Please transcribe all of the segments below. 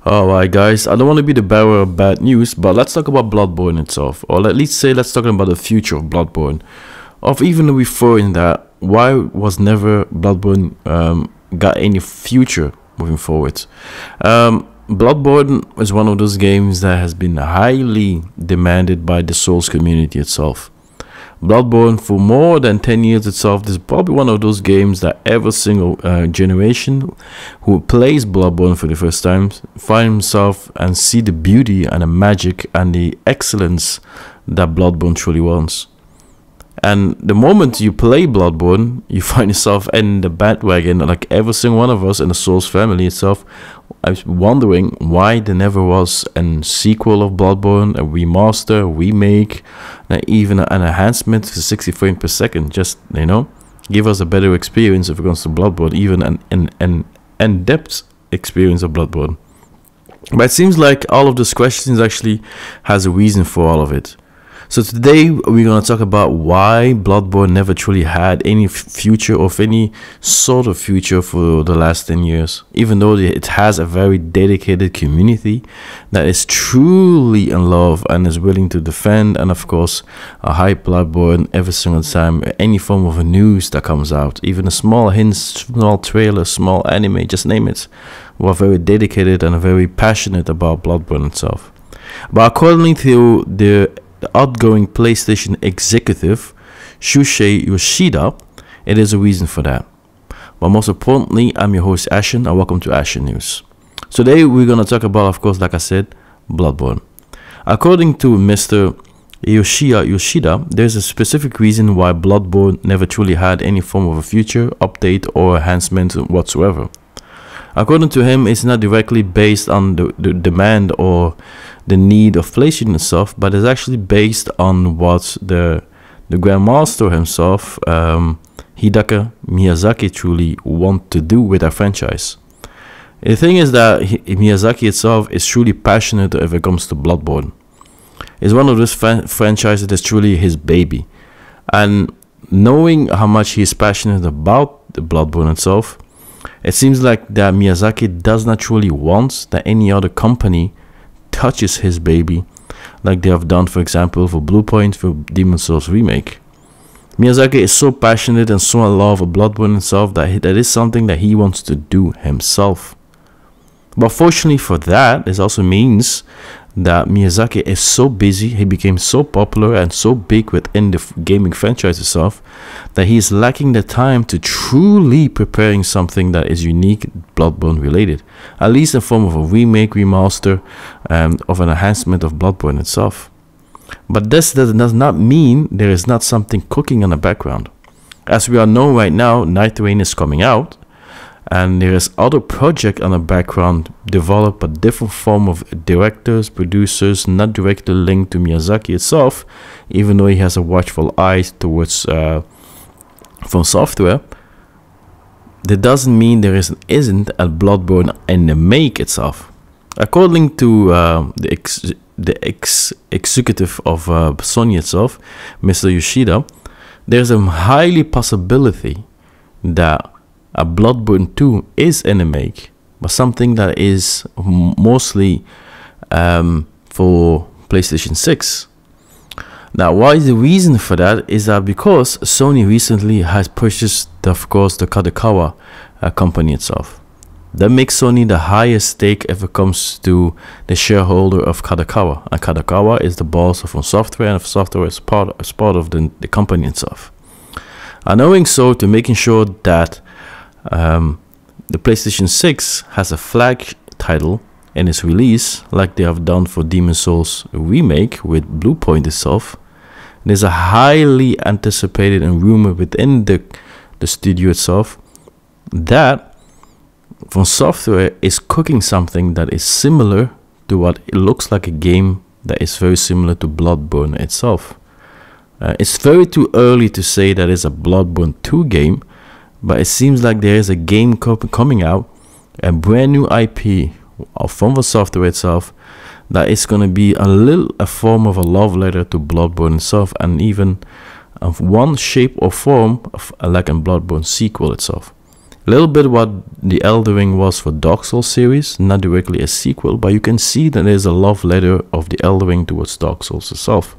Alright guys, I don't want to be the bearer of bad news, but let's talk about Bloodborne itself. Or at least say let's talk about the future of Bloodborne. Of even referring that, why was never Bloodborne got any future moving forward? Bloodborne is one of those games that has been highly demanded by the Souls community itself. Bloodborne for more than 10 years itself is probably one of those games that every single generation who plays Bloodborne for the first time find himself and see the beauty and the magic and the excellence that Bloodborne truly wants. And the moment you play Bloodborne, you find yourself in the bandwagon, like every single one of us in the Souls family itself. I was wondering why there never was a sequel of Bloodborne, a remaster, a remake, and even an enhancement to 60 frames per second. Just, you know, give us a better experience if it comes to Bloodborne, even an in-depth experience of Bloodborne. But it seems like all of those questions actually has a reason for all of it. So today we're going to talk about why Bloodborne never truly had any future or any sort of future for the last 10 years. Even though it has a very dedicated community that is truly in love and is willing to defend and of course hype Bloodborne every single time any form of news that comes out. Even a small hint, small trailer, small anime, just name it. We're very dedicated and very passionate about Bloodborne itself. But according to the outgoing PlayStation executive Shuhei Yoshida, it is a reason for that. But most importantly, I'm your host Ashen and welcome to Ashen News. Today we're going to talk about, of course, like I said, Bloodborne. According to Mr. Yoshida, there's a specific reason why Bloodborne never truly had any form of a future, update or enhancement whatsoever. According to him, it's not directly based on the demand or the need of PlayStation itself, but it's actually based on what the Grandmaster himself, Hideki Miyazaki, truly want to do with our franchise. The thing is that Miyazaki itself is truly passionate if it comes to Bloodborne. It's one of those franchises that's truly his baby. And knowing how much he is passionate about the Bloodborne itself, it seems like that Miyazaki does not truly want that any other company touches his baby, like they have done, for example, for Bluepoint for Demon's Souls Remake. Miyazaki is so passionate and so in love with Bloodborne himself that that is something that he wants to do himself. But fortunately for that, it also means that Miyazaki is so busy, he became so popular and so big within the gaming franchise itself that he is lacking the time to truly preparing something that is unique Bloodborne related, at least in form of a remake, remaster, of an enhancement of Bloodborne itself. But this does not mean there is not something cooking in the background. As we all know right now, Night Rain is coming out, and there is other project on the background developed by different form of directors, producers, not directly linked to Miyazaki itself, even though he has a watchful eye towards From Software. That doesn't mean there isn't a Bloodborne in the make itself. According to the executive of Sony itself, Mr. Yoshida, there's a highly possibility that a Bloodborne 2 is in the make, but something that is mostly for PlayStation 6. Now, why is the reason for that is that because Sony recently has purchased, of course, the Kadokawa company itself. That makes Sony the highest stake if it comes to the shareholder of Kadokawa. And Kadokawa is the boss of From Software, and Software is part of the company itself. And knowing so, to making sure that the PlayStation 6 has a flag title in its release, like they have done for Demon's Souls Remake with Bluepoint itself. There's a highly anticipated and rumor within the studio itself that From Software is cooking something that is similar to what it looks like a game that is very similar to Bloodborne itself. It's very too early to say that it's a Bloodborne 2 game, but it seems like there is a game coming out, a brand new IP from the software itself, that is going to be a form of a love letter to Bloodborne itself, and even of one shape or form of like a Bloodborne sequel itself. A little bit what the Elden Ring was for Dark Souls series, not directly a sequel, but you can see that there's a love letter of the Elden Ring towards Dark Souls itself.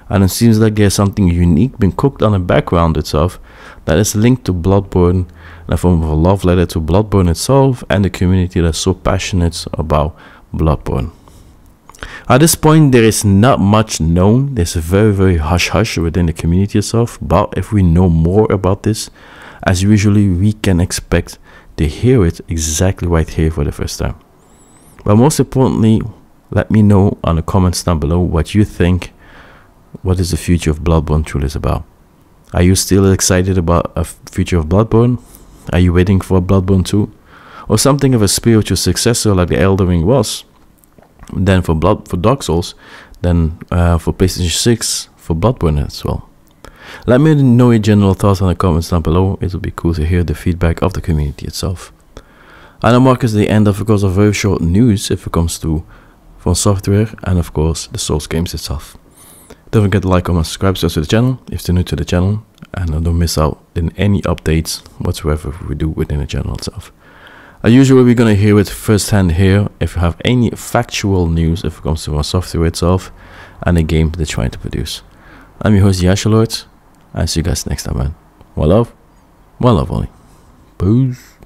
And it seems like there's something unique being cooked on the background itself that is linked to Bloodborne, in a form of a love letter to Bloodborne itself and the community that's so passionate about Bloodborne. At this point, there is not much known. There's a very hush-hush within the community itself, but if we know more about this, as usually we can expect to hear it exactly right here for the first time. But most importantly, let me know on the comments down below what you think. What is the future of Bloodborne truly is about? Are you still excited about a future of Bloodborne? Are you waiting for Bloodborne 2? Or something of a spiritual successor like the Elden Ring was? Then for Dark Souls, then for PlayStation 6, for Bloodborne as well. Let me know your general thoughts on the comments down below. It will be cool to hear the feedback of the community itself. And that marks the end of course of very short news if it comes to From Software and of course the Souls games itself. Don't forget to like, comment, subscribe to the channel if you're new to the channel, and don't miss out in any updates whatsoever we do within the channel itself. As usual, we're gonna hear it firsthand here if you have any factual news if it comes to From Software itself and the game they're trying to produce. I'm your host Yashalord. I'll see you guys next time, man. One love only. Peace.